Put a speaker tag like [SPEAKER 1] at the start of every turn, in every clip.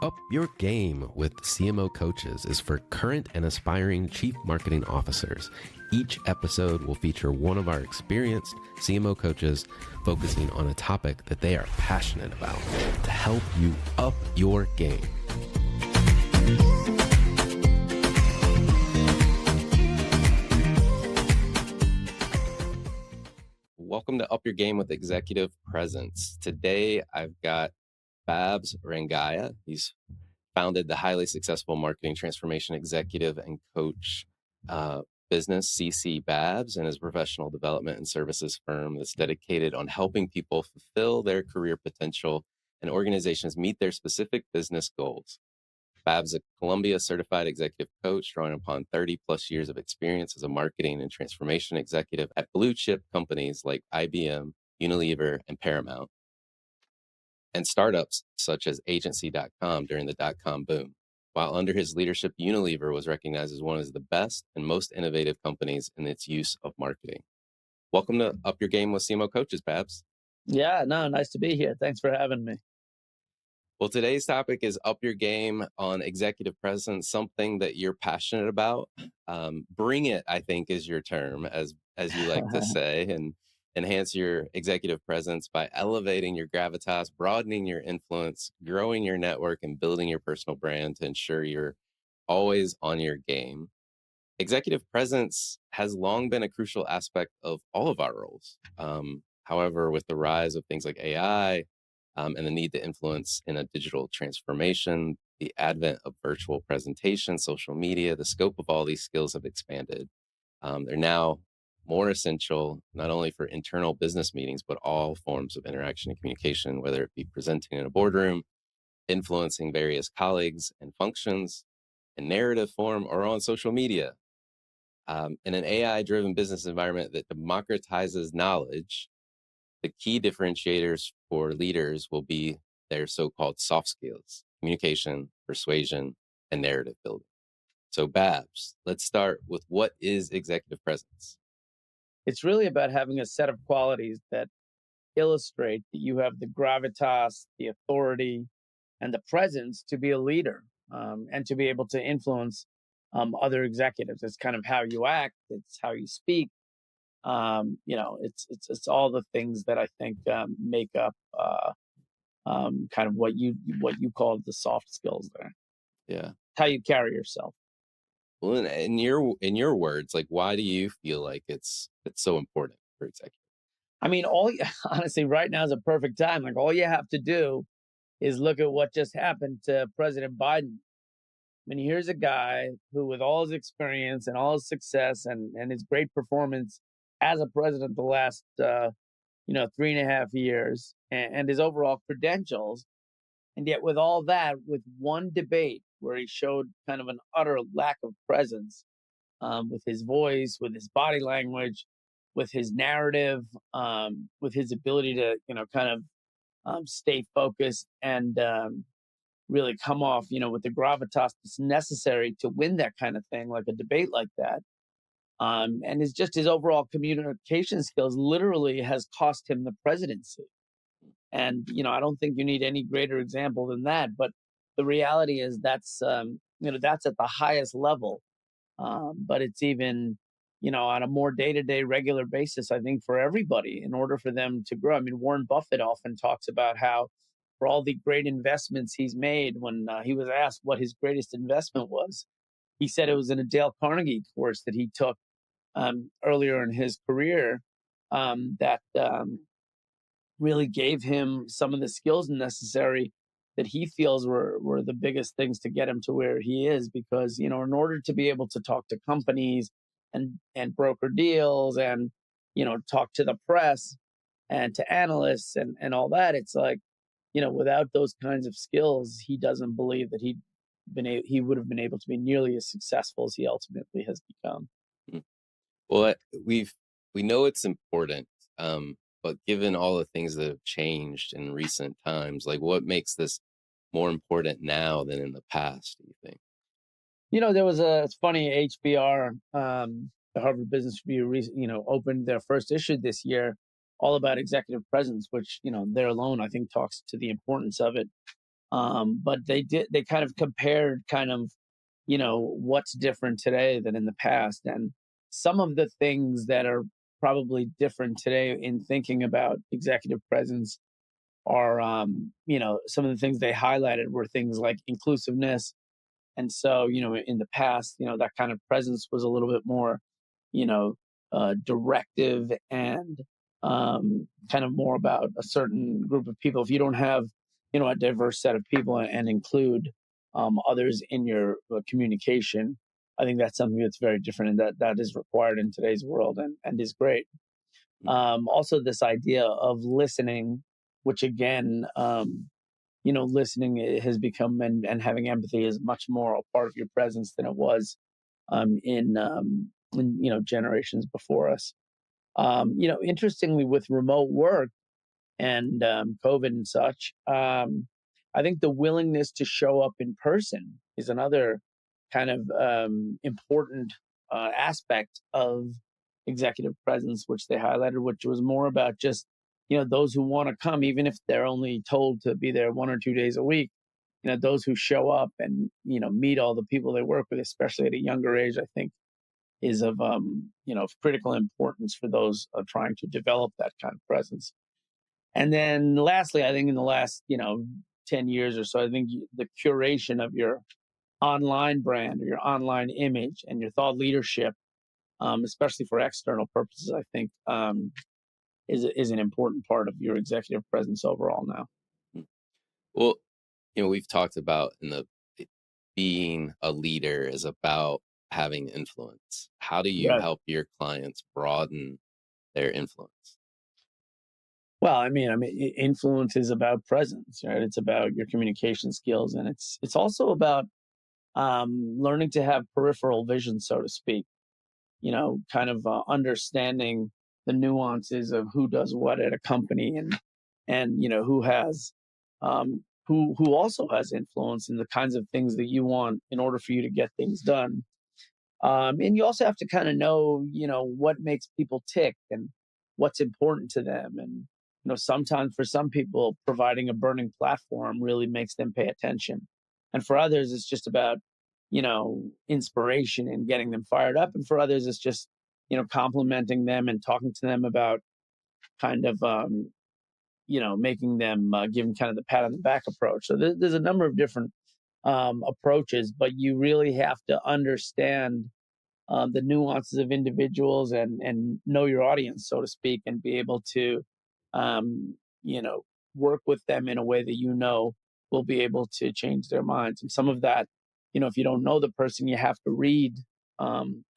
[SPEAKER 1] Up Your Game with CMO Coaches is for current and aspiring chief marketing officers. Each episode will feature one of our experienced CMO coaches focusing on a topic that they are passionate about to help you up your game. Welcome to Up Your Game with Executive Presence. Today, I've got Babs Rangaiah. He's founded the highly successful marketing transformation executive and coach business, CC Babs, and his professional development and services firm that's dedicated on helping people fulfill their career potential and organizations meet their specific business goals. Babs is a Columbia certified executive coach, drawing upon 30 plus years of experience as a marketing and transformation executive at blue chip companies like IBM, Unilever, and Paramount, and startups such as agency.com during the dot-com boom. While under his leadership, Unilever was recognized as one of the best and most innovative companies in its use of marketing. Welcome to Up Your Game with CMO Coaches, Babs.
[SPEAKER 2] Yeah, no, nice to be here. Thanks for having me.
[SPEAKER 1] Well, today's topic is Up Your Game on executive presence, something that you're passionate about. Bring it, I think, is your term, as you like to say, and enhance your executive presence by elevating your gravitas, broadening your influence, growing your network, and building your personal brand to ensure you're always on your game. Executive presence has long been a crucial aspect of all of our roles. However, with the rise of things like AI and the need to influence in a digital transformation, the advent of virtual presentation, social media, the scope of all these skills have expanded. They're now more essential, not only for internal business meetings, but all forms of interaction and communication, whether it be presenting in a boardroom, influencing various colleagues and functions in narrative form, or on social media. In an AI-driven business environment that democratizes knowledge, the key differentiators for leaders will be their so-called soft skills: communication, persuasion, and narrative building. So Babs, let's start with what is executive presence?
[SPEAKER 2] It's really about having a set of qualities that illustrate that you have the gravitas, the authority, and the presence to be a leader, and to be able to influence other executives. It's kind of how you act, it's how you speak. It's all the things that I think make up kind of what you call the soft skills there.
[SPEAKER 1] Yeah.
[SPEAKER 2] How you carry yourself.
[SPEAKER 1] Well, in your words, like, why do you feel like it's so important for executives?
[SPEAKER 2] I mean, honestly, right now is a perfect time. Like, all you have to do is look at what just happened to President Biden. I mean, here's a guy who, with all his experience and all his success and his great performance as a president the last 3.5 years, and his overall credentials, and yet with all that, with one debate where he showed kind of an utter lack of presence, with his voice, with his body language, with his narrative, with his ability to, kind of stay focused and really come off, with the gravitas that's necessary to win that kind of thing, like a debate like that. And his overall communication skills literally has cost him the presidency. And, I don't think you need any greater example than that. But the reality is that's at the highest level. But it's even, on a more day-to-day regular basis, I think, for everybody, in order for them to grow. I mean, Warren Buffett often talks about how, for all the great investments he's made, when he was asked what his greatest investment was, he said it was in a Dale Carnegie course that he took earlier in his career, that really gave him some of the skills necessary that he feels were the biggest things to get him to where he is. Because, in order to be able to talk to companies and broker deals and, talk to the press and to analysts and all that, it's like, without those kinds of skills, he doesn't believe that he would have been able to be nearly as successful as he ultimately has become.
[SPEAKER 1] Well, we know it's important, but given all the things that have changed in recent times, like, what makes this more important now than in the past, do you think?
[SPEAKER 2] It's funny, HBR, the Harvard Business Review, opened their first issue this year all about executive presence, which, there alone, I think, talks to the importance of it. But they kind of compared kind of, what's different today than in the past. And some of the things that are probably different today in thinking about executive presence are, some of the things they highlighted were things like inclusiveness. And so, in the past, that kind of presence was a little bit more, you know, directive and kind of more about a certain group of people. If you don't have, a diverse set of people and include others in your communication, I think that's something that's very different and that is required in today's world and is great.
[SPEAKER 1] Mm,
[SPEAKER 2] Also, this idea of listening, which again, listening has become and having empathy is much more a part of your presence than it was in generations before us. Interestingly, with remote work and COVID and such, I think the willingness to show up in person is another kind of important aspect of executive presence, which they highlighted, which was more about just those who want to come, even if they're only told to be there 1 or 2 days a week. Those who show up and meet all the people they work with, especially at a younger age, I think is of of critical importance for those trying to develop that kind of presence. And then lastly, I think in the last 10 years or so, I think the curation of your online brand or your online image and your thought leadership, especially for external purposes, I think is an important part of your executive presence overall now.
[SPEAKER 1] mm. Well, we've talked about being a leader is about having influence. How do you
[SPEAKER 2] Right.
[SPEAKER 1] help your clients broaden their influence?
[SPEAKER 2] Well, influence is about presence, right? It's about your communication skills, and it's also about learning to have peripheral vision, so to speak. Kind of understanding the nuances of who does what at a company, and who has who also has influence in the kinds of things that you want in order for you to get things done. And you also have to kind of know, what makes people tick and what's important to them. And, sometimes for some people, providing a burning platform really makes them pay attention. And for others, it's just about, inspiration and getting them fired up. And for others, it's just, complimenting them and talking to them about kind of, making them give them kind of the pat on the back approach. So there's a number of different approaches, but you really have to understand the nuances of individuals and know your audience, so to speak, and be able to, um, you know, work with them in a way that will be able to change their minds. And some of that, if you don't know the person, you have to read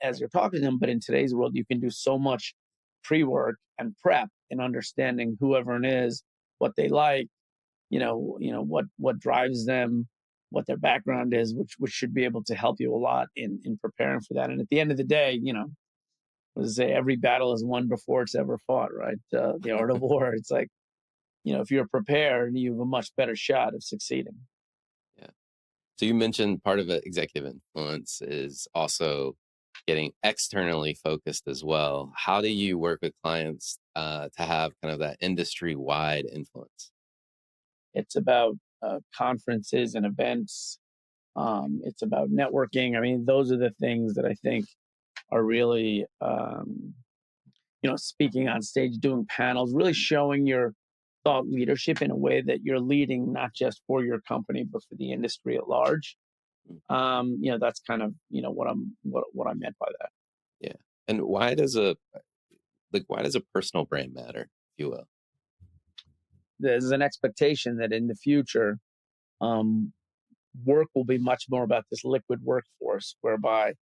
[SPEAKER 2] as you're talking to them. But in today's world, you can do so much pre-work and prep in understanding whoever it is, what they like, what drives them, what their background is, which should be able to help you a lot in preparing for that. And at the end of the day, as I say, every battle is won before it's ever fought, right? The art of war. It's like, if you're prepared, you have a much better shot of succeeding.
[SPEAKER 1] Yeah. So you mentioned part of executive influence is also getting externally focused as well. How do you work with clients to have kind of that industry wide influence?
[SPEAKER 2] It's about conferences and events. It's about networking. Those are the things that I think are really speaking on stage, doing panels, really showing your thought leadership in a way that you're leading not just for your company but for the industry at large.
[SPEAKER 1] Mm,
[SPEAKER 2] That's kind of what I meant by that.
[SPEAKER 1] yeah. And why does a personal brand matter, if you will?
[SPEAKER 2] There's an expectation that in the future, um, work will be much more about this liquid workforce, whereby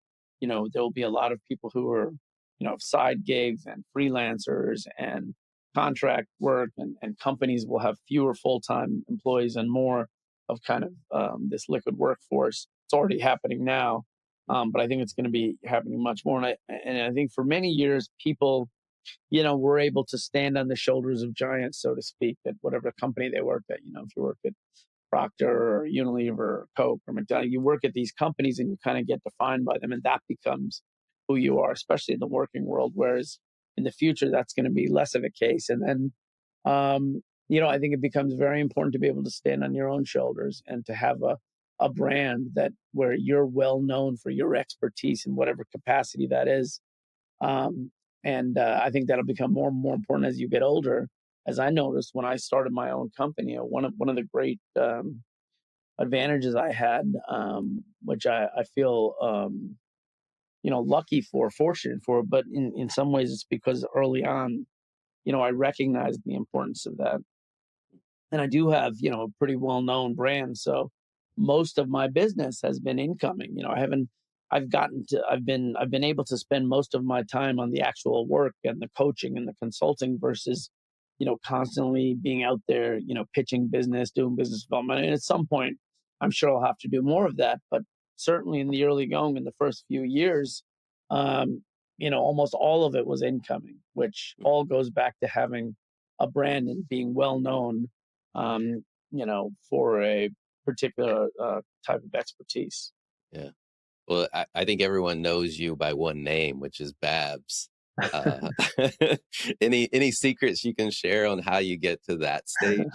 [SPEAKER 2] there will be a lot of people who are side gigs and freelancers and contract work, and companies will have fewer full-time employees and more of kind of this liquid workforce. It's already happening now, but I think it's going to be happening much more. And I think for many years, people were able to stand on the shoulders of giants, so to speak, at whatever company they worked at. If you work at Procter or Unilever or Coke or McDonald's, you work at these companies and you kind of get defined by them, and that becomes who you are, especially in the working world. Whereas in the future, that's going to be less of a case. And then I think it becomes very important to be able to stand on your own shoulders and to have a brand that where you're well known for your expertise in whatever capacity that is. Um, and I think that'll become more and more important as you get older. As I noticed when I started my own company, one of the great advantages I had, which I feel lucky for, fortunate for, but in some ways it's because early on, I recognized the importance of that. And I do have, a pretty well-known brand, so most of my business has been incoming. I've been able to spend most of my time on the actual work and the coaching and the consulting versus, constantly being out there, pitching business, doing business development. And at some point, I'm sure I'll have to do more of that, but certainly in the early going, in the first few years, um, almost all of it was incoming, which all goes back to having a brand and being well known, for a particular type of expertise.
[SPEAKER 1] Yeah. Well, I think everyone knows you by one name, which is Babs. Uh, any secrets you can share on how you get to that stage?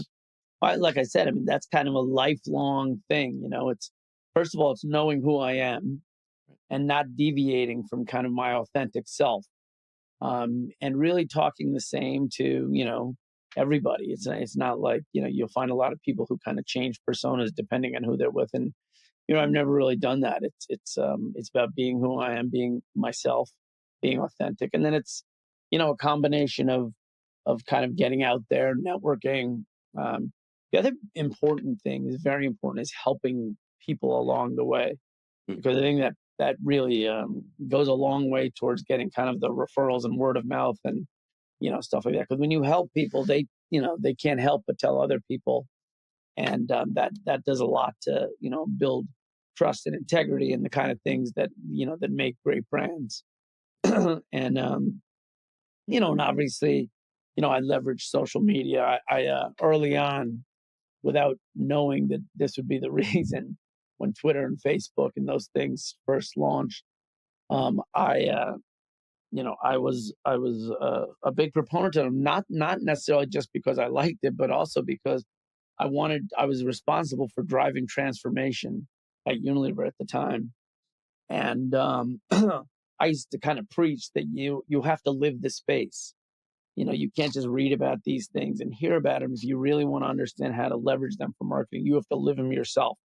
[SPEAKER 2] Like I said, I mean, that's kind of a lifelong thing. It's first of all, it's knowing who I am and not deviating from kind of my authentic self, and really talking the same to everybody. It's not like you'll find a lot of people who kind of change personas depending on who they're with, and I've never really done that. It's about being who I am, being myself, being authentic, and then it's a combination of kind of getting out there, networking. The other important thing is very important is helping people along the way,
[SPEAKER 1] Mm,
[SPEAKER 2] because I think that really goes a long way towards getting kind of the referrals and word of mouth and stuff like that. Because when you help people, they can't help but tell other people, and that does a lot to build trust and integrity and the kind of things that make great brands. And and obviously, I leverage social media. I early on, without knowing that this would be the reason, when Twitter and Facebook and those things first launched, I was a big proponent of them, not necessarily just because I liked it, but also because I was responsible for driving transformation at Unilever at the time. And I used to kind of preach that you have to live the space. You can't just read about these things and hear about them. If you really want to understand how to leverage them for marketing, you have to live them yourself.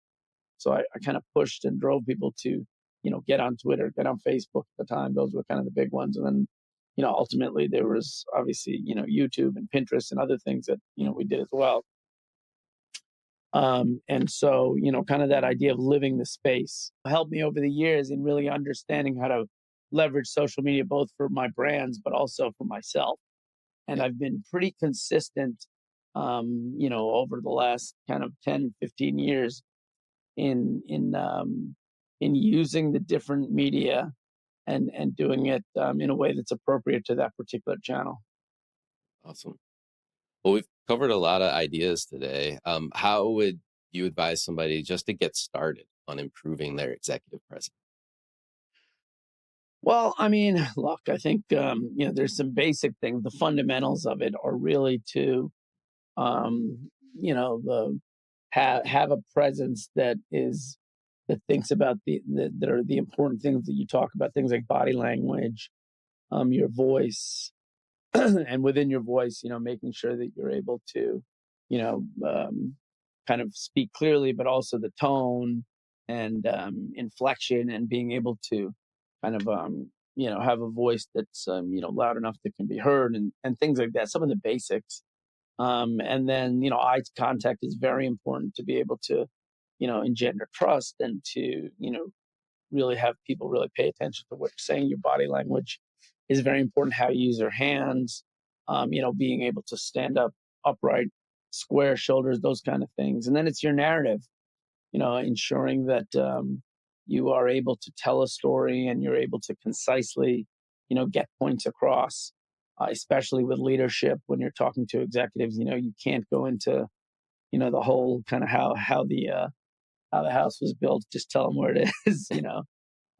[SPEAKER 2] So I kind of pushed and drove people to, get on Twitter, get on Facebook at the time. Those were kind of the big ones. And then, ultimately there was obviously, YouTube and Pinterest and other things that, we did as well. And so, kind of that idea of living the space helped me over the years in really understanding how to leverage social media, both for my brands, but also for myself. And
[SPEAKER 1] yeah,
[SPEAKER 2] I've been pretty consistent, over the last kind of 10, 15 years in using the different media and doing it in a way that's appropriate to that particular channel.
[SPEAKER 1] awesome. Well, we've covered a lot of ideas today. How would you advise somebody just to get started on improving their executive presence?
[SPEAKER 2] Well, I mean, look, I think there's some basic things. The fundamentals of it are really to the have a presence that thinks about that are the important things that you talk about, things like body language, your voice, and within your voice, making sure that you're able to, you know, um, kind of speak clearly, but also the tone and inflection, and being able to kind of, have a voice that's, loud enough that can be heard, and things like that. Some of the basics. And then, eye contact is very important to be able to, engender trust and to, really have people really pay attention to what you're saying. Your body language is very important. How you use your hands, being able to stand up upright, square shoulders, those kind of things. And then it's your narrative, ensuring that you are able to tell a story and you're able to concisely, get points across. Especially with leadership, when you're talking to executives, you can't go into, the whole kind of how the house was built. Just tell them where it is,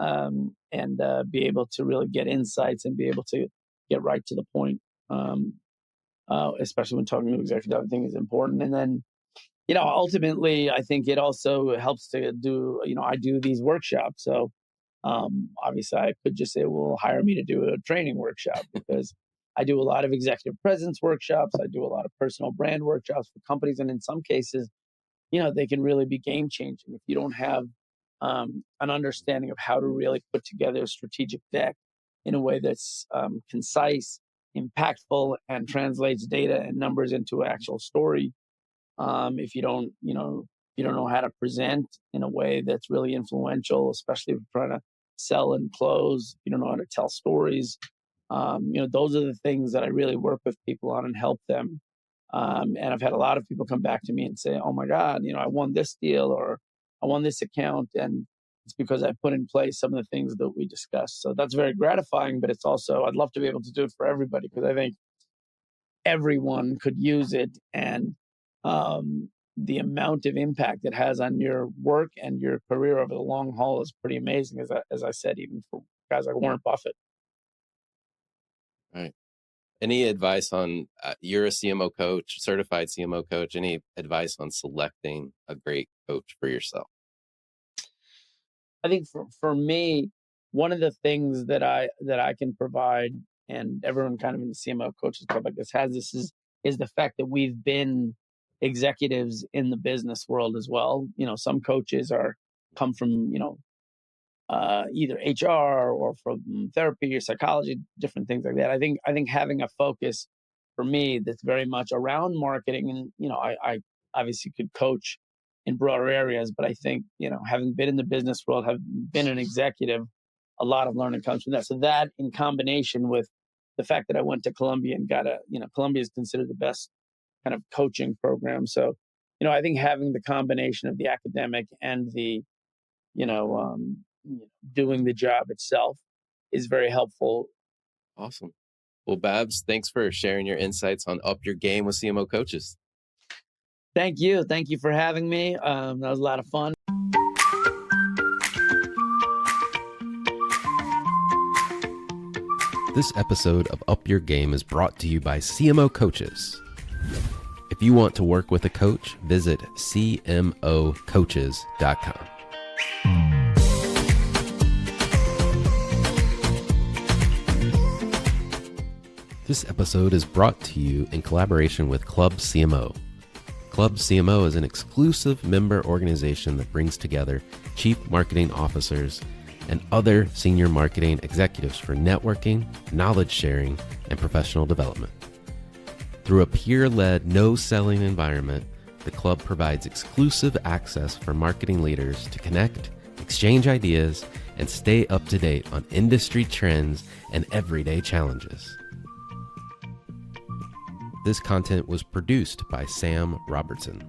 [SPEAKER 2] and be able to really get insights and be able to get right to the point. Um, especially when talking to executives, I think is important. And then, ultimately, I think it also helps to do, I do these workshops. So obviously, I could just say, well, hire me to do a training workshop because I do a lot of executive presence workshops. I do a lot of personal brand workshops for companies. And in some cases, they can really be game changing if you don't have an understanding of how to really put together a strategic deck in a way that's concise, impactful, and translates data and numbers into an actual story. If you don't know how to present in a way that's really influential, especially if you're trying to sell and close, you don't know how to tell stories. Those are the things that I really work with people on and help them. And I've had a lot of people come back to me and say, "Oh my God, I won this deal or I won this account," and it's because I put in place some of the things that we discussed. So that's very gratifying, but it's also I'd love to be able to do it for everybody because I think everyone could use it, and the amount of impact it has on your work and your career over the long haul is pretty amazing. As I said, even for guys like Warren Buffett.
[SPEAKER 1] Right. Any advice on, you're a CMO coach, certified CMO coach, any advice on selecting a great coach for yourself?
[SPEAKER 2] I think for me, one of the things that I can provide, and everyone kind of in the CMO coaches club, I guess, has this is the fact that we've been executives in the business world as well. Some coaches come from either HR or from therapy or psychology, different things like that. I think having a focus for me that's very much around marketing, and I obviously could coach in broader areas, but I think having been in the business world, have been an executive, a lot of learning comes from that. So that, in combination with the fact that I went to Columbia and got Columbia is considered the best kind of coaching program. So I think having the combination of the academic and the you know, um, doing the job itself is very helpful.
[SPEAKER 1] Awesome. Well, Babs, thanks for sharing your insights on Up Your Game with CMO coaches.
[SPEAKER 2] Thank you. Thank you for having me. That was a lot of fun.
[SPEAKER 1] This episode of Up Your Game is brought to you by CMO Coaches. If you want to work with a coach, visit cmocoaches.com. This episode is brought to you in collaboration with Club CMO. Club CMO is an exclusive member organization that brings together chief marketing officers and other senior marketing executives for networking, knowledge sharing, and professional development. Through a peer-led, no-selling environment, the club provides exclusive access for marketing leaders to connect, exchange ideas, and stay up to date on industry trends and everyday challenges. This content was produced by Sam Robertson.